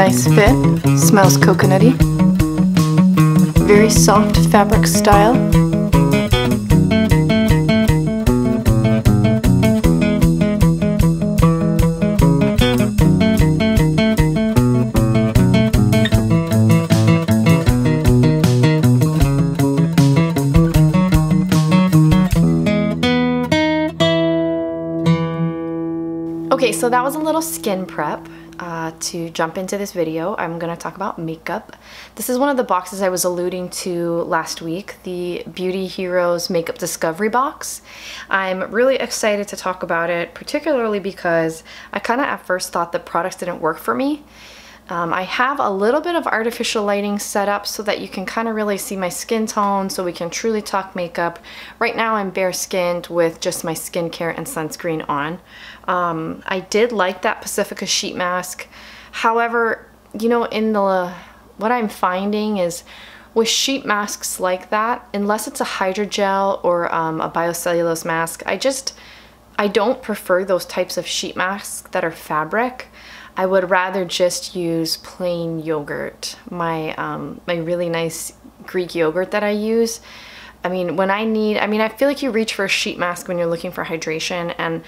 Nice fit, smells coconutty. Very soft fabric style. Okay, so that was a little skin prep. To jump into this video, I'm going to talk about makeup. This is one of the boxes I was alluding to last week, the Beauty Heroes Makeup Discovery box. I'm really excited to talk about it, particularly because I kind of at first thought the products didn't work for me. I have a little bit of artificial lighting set up so that you can kind of really see my skin tone, so we can truly talk makeup. Right now I'm bare skinned with just my skincare and sunscreen on. I did like that Pacifica sheet mask. However, you know, what I'm finding is with sheet masks like that, unless it's a hydrogel or a biocellulose mask, I don't prefer those types of sheet masks that are fabric. I would rather just use plain yogurt, my really nice Greek yogurt that I use. I mean, I feel like you reach for a sheet mask when you're looking for hydration, and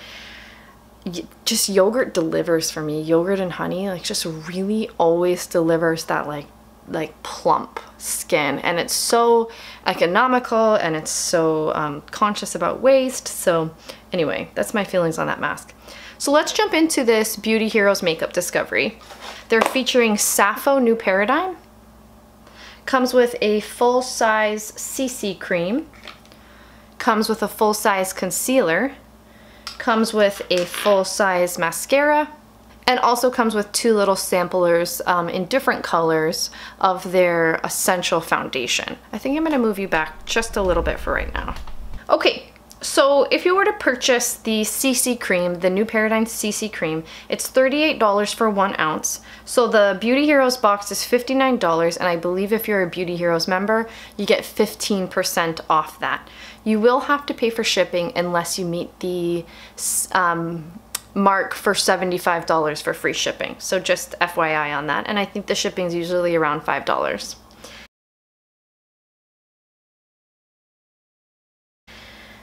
just yogurt delivers for me. Yogurt and honey, like, just really always delivers that like plump skin, and it's so economical, and it's so conscious about waste. So anyway, that's my feelings on that mask. So let's jump into this Beauty Heroes Makeup Discovery. They're featuring Sappho New Paradigm. Comes with a full-size CC cream. Comes with a full-size concealer. Comes with a full-size mascara. And also comes with two little samplers in different colors of their essential foundation. I think I'm going to move you back just a little bit for right now. Okay. So if you were to purchase the CC cream, the New Paradigm CC cream, it's $38 for 1 ounce. So the Beauty Heroes box is $59, and I believe if you're a Beauty Heroes member, you get 15% off that. You will have to pay for shipping unless you meet the mark for $75 for free shipping. So just FYI on that, and I think the shipping is usually around $5.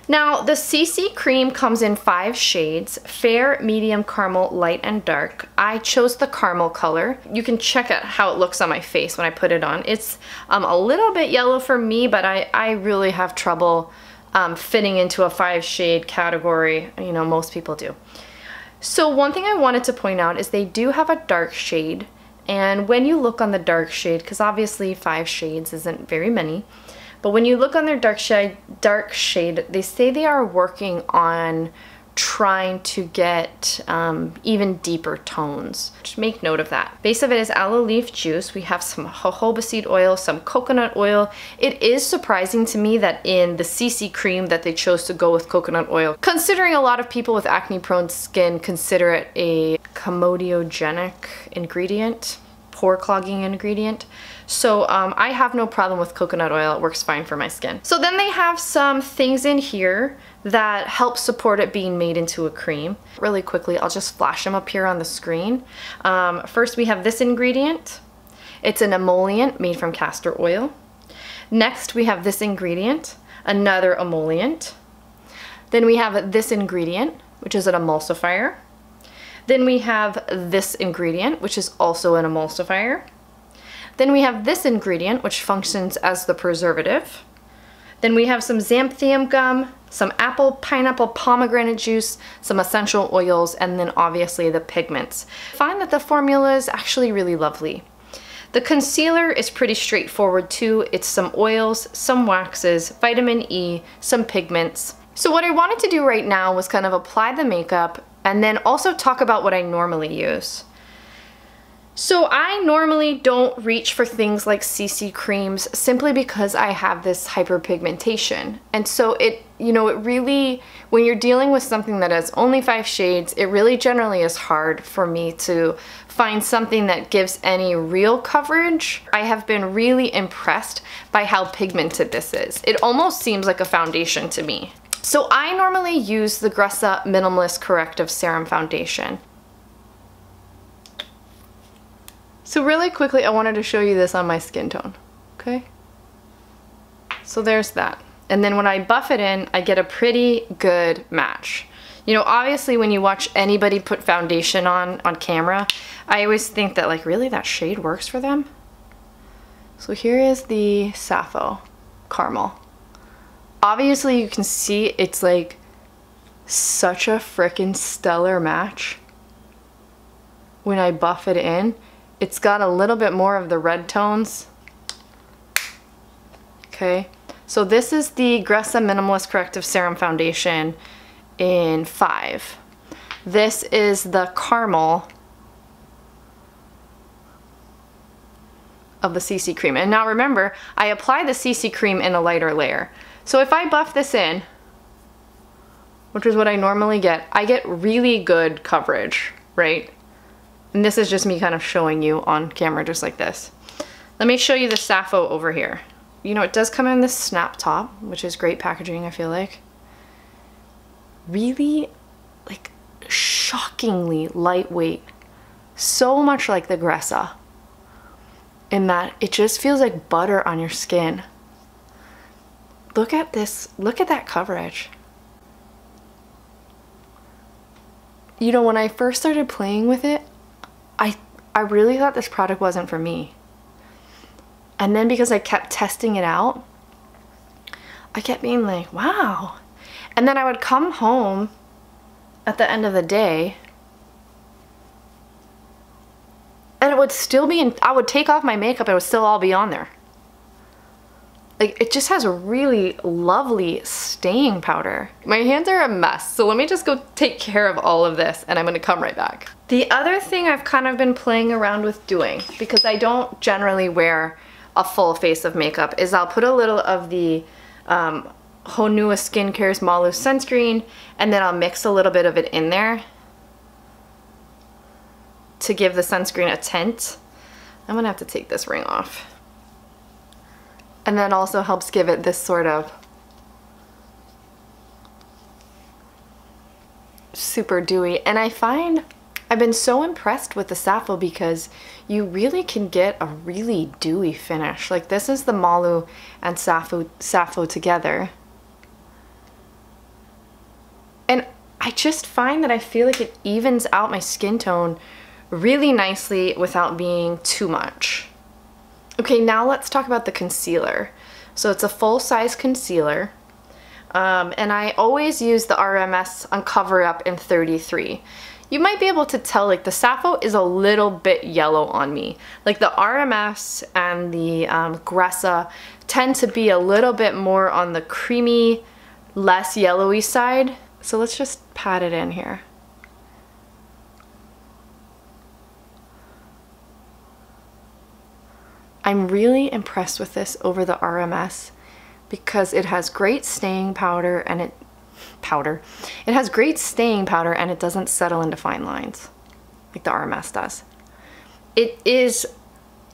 Now, the CC cream comes in 5 shades: fair, medium, caramel, light, and dark. I chose the caramel color. You can check out how it looks on my face when I put it on. It's a little bit yellow for me, but I really have trouble fitting into a 5-shade category. You know, most people do. So one thing I wanted to point out is they do have a dark shade, and when you look on the dark shade, because obviously 5 shades isn't very many, but when you look on their dark shade, they say they are working on trying to get even deeper tones. Just make note of that. Base of it is aloe leaf juice. We have some jojoba seed oil, some coconut oil. It is surprising to me that in the CC cream that they chose to go with coconut oil, considering a lot of people with acne-prone skin consider it a comedogenic ingredient, pore clogging ingredient. So I have no problem with coconut oil. It works fine for my skin. So then they have some things in here that help support it being made into a cream. Really quickly, I'll just flash them up here on the screen. First, we have this ingredient. It's an emollient made from castor oil. Next, we have this ingredient, another emollient. Then we have this ingredient, which is an emulsifier. Then we have this ingredient, which is also an emulsifier. Then we have this ingredient, which functions as the preservative. Then we have some xanthium gum, some apple, pineapple, pomegranate juice, some essential oils, and then obviously the pigments. I find that the formula is actually really lovely. The concealer is pretty straightforward too. It's some oils, some waxes, vitamin E, some pigments. So what I wanted to do right now was kind of apply the makeup and then also talk about what I normally use. So I normally don't reach for things like CC creams simply because I have this hyperpigmentation. And so it really, when you're dealing with something that has only 5 shades, it really generally is hard for me to find something that gives any real coverage. I have been really impressed by how pigmented this is. It almost seems like a foundation to me. So I normally use the Grete Minimalist Corrective Serum Foundation. So really quickly, I wanted to show you this on my skin tone, okay? So there's that. And then when I buff it in, I get a pretty good match. You know, obviously when you watch anybody put foundation on camera, I always think that like, really that shade works for them? So here is the Sappho Caramel. Obviously you can see it's like such a freaking stellar match. When I buff it in, it's got a little bit more of the red tones. Okay, so this is the Grete Minimalist Corrective Serum Foundation in 5. This is the caramel of the CC cream. And now remember, I apply the CC cream in a lighter layer. So if I buff this in, which is what I normally get, I get really good coverage, right? And this is just me kind of showing you on camera just like this. Let me show you the Sappho over here. You know, it does come in this snap top, which is great packaging, I feel like. Really, like, shockingly lightweight. So much like the Grete, in that it just feels like butter on your skin. Look at this, look at that coverage. You know, when I first started playing with it, I really thought this product wasn't for me. And then because I kept testing it out, I kept being like, wow. And then I would come home at the end of the day and it would still be in, I would take off my makeup, it would still all be on there. Like, it just has a really lovely staying powder. My hands are a mess, so let me just go take care of all of this and I'm gonna come right back. The other thing I've kind of been playing around with doing, because I don't generally wear a full face of makeup, is I'll put a little of the Honua Skincare's Malu sunscreen and then I'll mix a little bit of it in there to give the sunscreen a tint. I'm gonna have to take this ring off. And that also helps give it this sort of super dewy. And I find I've been so impressed with the Sappho because you really can get a really dewy finish. Like, this is the Malu and Sappho together. And I just find that I feel like it evens out my skin tone really nicely without being too much. Okay, now let's talk about the concealer. So it's a full-size concealer, and I always use the RMS on Cover Up in 33. You might be able to tell, like, the Sappho is a little bit yellow on me. Like, the RMS and the Grete tend to be a little bit more on the creamy, less yellowy side. So let's just pat it in here. I'm really impressed with this over the RMS because it has great staying powder and it has great staying powder and it doesn't settle into fine lines like the RMS does. It is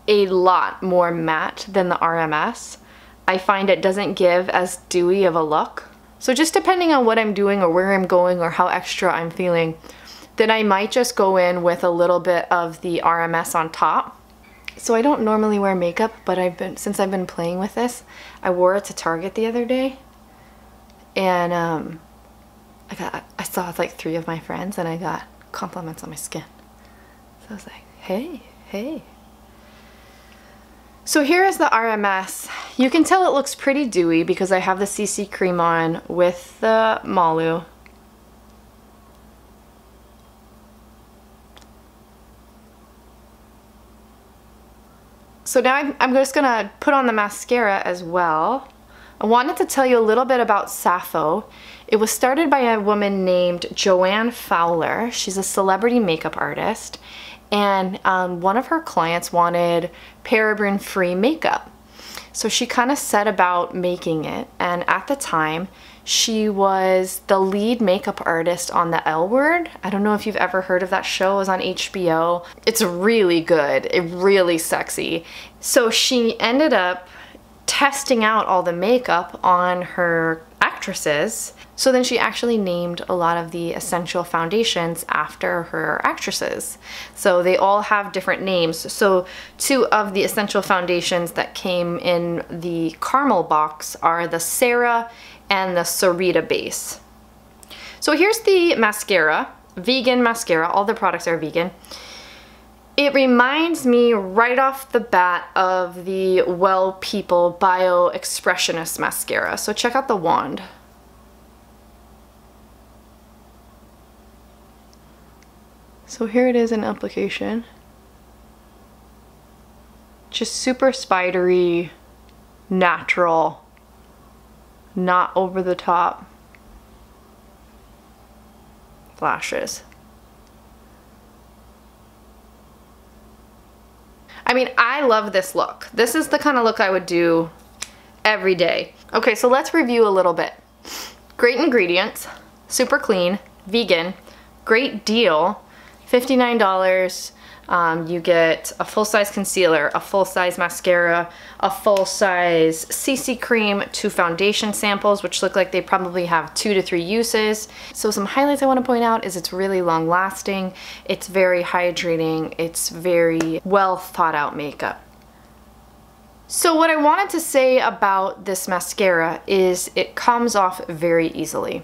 a lot more matte than the RMS. I find it doesn't give as dewy of a look. So just depending on what I'm doing or where I'm going or how extra I'm feeling, then I might just go in with a little bit of the RMS on top. So I don't normally wear makeup, but since I've been playing with this, I wore it to Target the other day, and I saw like 3 of my friends, and I got compliments on my skin. So I was like, hey, hey. So here is the RMS. You can tell it looks pretty dewy because I have the CC cream on with the Malu. So now I'm just gonna put on the mascara as well. I wanted to tell you a little bit about Sappho. It was started by a woman named Joanne Fowler. She's a celebrity makeup artist, and one of her clients wanted paraben-free makeup. So she kind of set about making it, and at the time, she was the lead makeup artist on The L Word. I don't know if you've ever heard of that show. It was on HBO. It's really good. It's really sexy. So she ended up testing out all the makeup on her actresses So then she actually named a lot of the essential foundations after her actresses. So they all have different names. So 2 of the essential foundations that came in the caramel box are the Sarah and the Sarita base. So here's the mascara, vegan mascara. All the products are vegan. It reminds me right off the bat of the Well People Bio Expressionist mascara. So check out the wand. So here it is in application. Just super spidery, natural, not over the top lashes. I mean, I love this look. This is the kind of look I would do every day. Okay, so let's review a little bit. Great ingredients, super clean, vegan, great deal. $59, you get a full-size concealer, a full-size mascara, a full-size CC cream, 2 foundation samples, which look like they probably have 2 to 3 uses. So some highlights I want to point out is it's really long-lasting, it's very hydrating, it's very well thought-out makeup. So what I wanted to say about this mascara is it comes off very easily.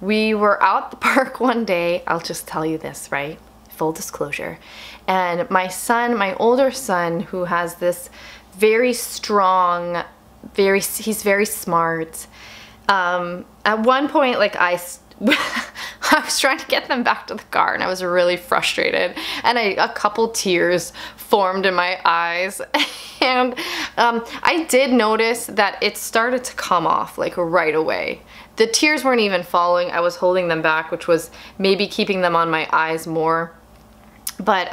We were out at the park one day, I'll just tell you this, right? Full disclosure. And my son, my older son, who has this very strong, he's very smart. At one point, like I was trying to get them back to the car and I was really frustrated. And a couple tears formed in my eyes. And I did notice that it started to come off like right away. The tears weren't even falling. I was holding them back, which was maybe keeping them on my eyes more. But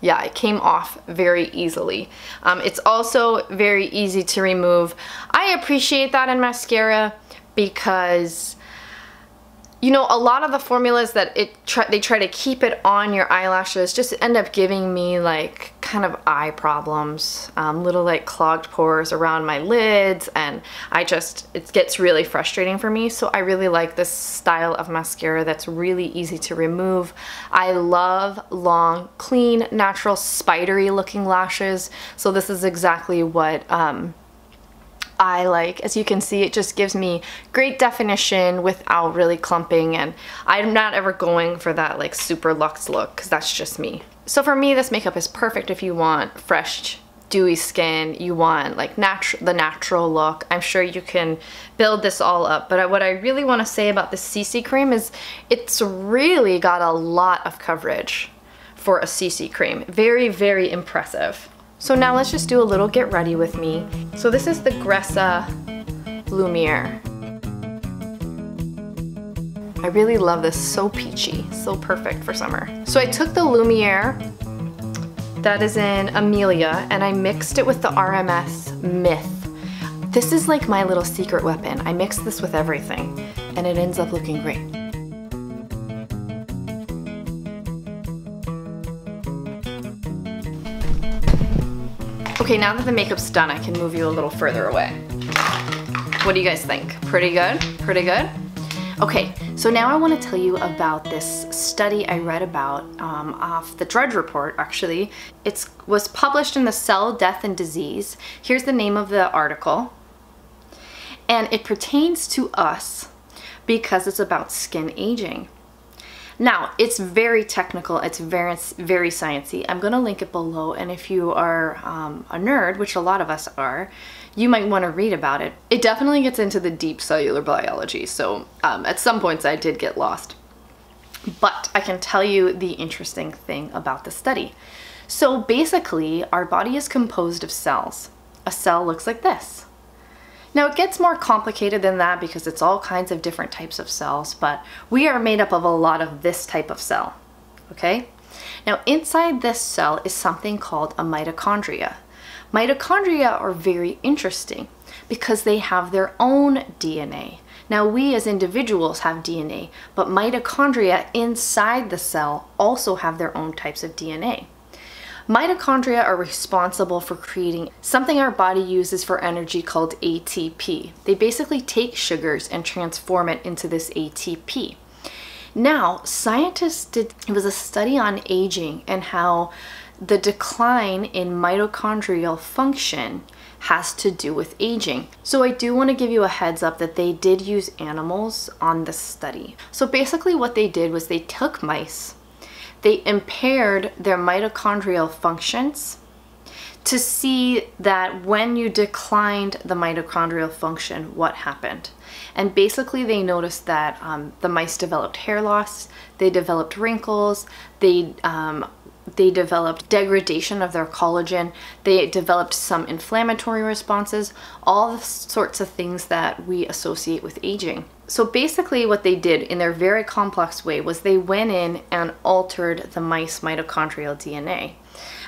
yeah, it came off very easily. It's also very easy to remove. I appreciate that in mascara because, you know, a lot of the formulas that they try to keep it on your eyelashes just end up giving me like kind of eye problems, little like clogged pores around my lids, and it gets really frustrating for me. So I really like this style of mascara that's really easy to remove. I love long, clean, natural, spidery looking lashes. So this is exactly what I like. As you can see, it just gives me great definition without really clumping, and I'm not ever going for that like super luxe look because that's just me. So for me, this makeup is perfect if you want fresh, dewy skin, you want like the natural look. I'm sure you can build this all up, but what I really want to say about this CC cream is it's really got a lot of coverage for a CC cream. Very, very impressive. So now let's just do a little get ready with me. So this is the Grete Lumiere. I really love this, so peachy, so perfect for summer. So I took the Lumiere that is in Amelia and I mixed it with the RMS Myth. This is like my little secret weapon. I mix this with everything and it ends up looking great. Okay, now that the makeup's done, I can move you a little further away. What do you guys think? Pretty good? Pretty good? Okay, so now I want to tell you about this study I read about off the Drudge Report, actually. It was published in the Cell, Death, and Disease. Here's the name of the article. And it pertains to us because it's about skin aging. Now, it's very technical, it's very sciencey. I'm gonna link it below, and if you are a nerd, which a lot of us are, you might wanna read about it. It definitely gets into the deep cellular biology, so at some points I did get lost. But I can tell you the interesting thing about the study. So basically, our body is composed of cells. A cell looks like this. Now it gets more complicated than that because it's all kinds of different types of cells, but we are made up of a lot of this type of cell, okay? Now inside this cell is something called a mitochondria. Mitochondria are very interesting because they have their own DNA. Now we as individuals have DNA, but mitochondria inside the cell also have their own types of DNA. Mitochondria are responsible for creating something our body uses for energy called ATP. They basically take sugars and transform it into this ATP. Now, scientists it was a study on aging and how the decline in mitochondrial function has to do with aging. So I do want to give you a heads up that they did use animals on this study. So basically what they did was they took mice, they impaired their mitochondrial functions to see that when you declined the mitochondrial function, what happened. And basically they noticed that the mice developed hair loss, they developed wrinkles, they developed degradation of their collagen, they developed some inflammatory responses, all the sorts of things that we associate with aging. So basically what they did in their very complex way was they went in and altered the mice mitochondrial DNA.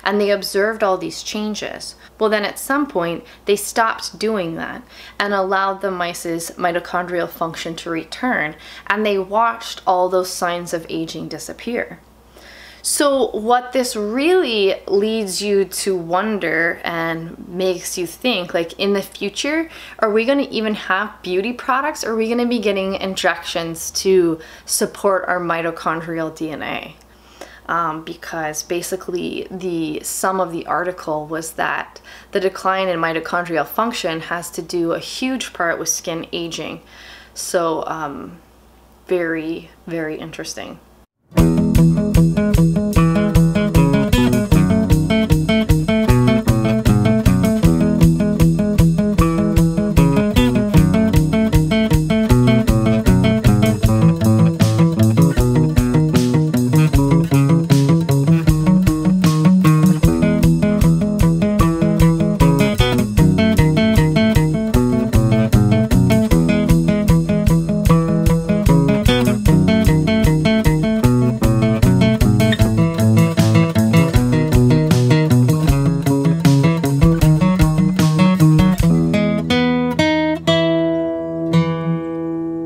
And they observed all these changes. Well, then at some point, they stopped doing that and allowed the mice's mitochondrial function to return, and they watched all those signs of aging disappear. So what this really leads you to wonder and makes you think, like, in the future, are we going to even have beauty products? Or are we going to be getting injections to support our mitochondrial DNA? Because basically the sum of the article was that the decline in mitochondrial function has to do a huge part with skin aging. So very, very interesting.